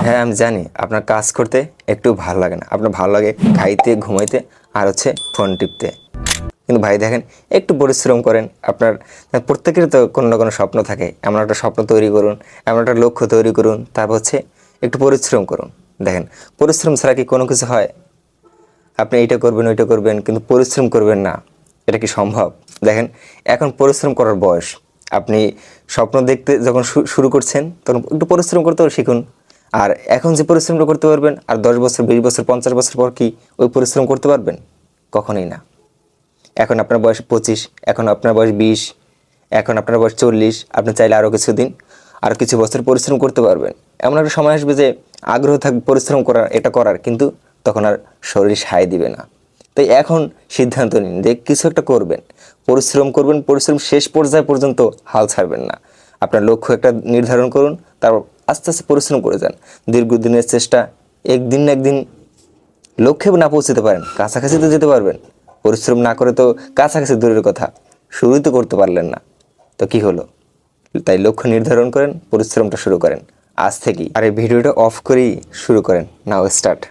হ্যাঁ, আমি জানি আপনার কাজ করতে একটু ভালো লাগে না। আপনার ভালো লাগে খাইতে, ঘুমাইতে আর হচ্ছে ফোন টিপতে। কিন্তু ভাই দেখেন, একটু পরিশ্রম করেন। আপনার প্রত্যেকেরই তো কোনো না কোনো স্বপ্ন থাকে। এমন একটা স্বপ্ন তৈরি করুন, এমন একটা লক্ষ্য তৈরি করুন, তারপর হচ্ছে একটু পরিশ্রম করুন। দেখেন, পরিশ্রম ছাড়া কি কোনো কিছু হয়? আপনি এইটা করবেন, ওইটা করবেন, কিন্তু পরিশ্রম করবেন না, এটা কি সম্ভব? দেখেন, এখন পরিশ্রম করার বয়স। আপনি স্বপ্ন দেখতে যখন শুরু করছেন, তখন একটু পরিশ্রম করতেও শিখুন। আর এখন যে পরিশ্রমটা করতে পারবেন, আর 10 বছর, 20 বছর, 50 বছর পর কি ওই পরিশ্রম করতে পারবেন? কখনোই না। এখন আপনার বয়স 25, এখন আপনার বয়স 20, এখন আপনার বয়স 40। আপনি চাইলে আরও কিছুদিন, আর কিছু বছর পরিশ্রম করতে পারবেন। এমন একটা সময় আসবে যে আগ্রহ থাকবে পরিশ্রম করার, এটা করার, কিন্তু তখন আর শরীর সায় দিবে না। তাই এখন সিদ্ধান্ত নিন যে কিছু একটা করবেন, পরিশ্রম করবেন, পরিশ্রম শেষ পর্যায় পর্যন্ত হাল ছাড়বেন না। আপনার লক্ষ্য একটা নির্ধারণ করুন, তারপর আস্তে আস্তে পরিশ্রম করে যান। দীর্ঘদিনের চেষ্টা, একদিন না একদিন লক্ষ্যে না পৌঁছতে পারেন, কাছাকাছি তো যেতে পারবেন। পরিশ্রম না করে তো কাছাকাছি দূরের কথা, শুরুই তো করতে পারলেন না, তো কি হলো? তাই লক্ষ্য নির্ধারণ করেন, পরিশ্রমটা শুরু করেন আজ থেকেই। আর এই ভিডিওটা অফ করেই শুরু করেন। নাও স্টার্ট।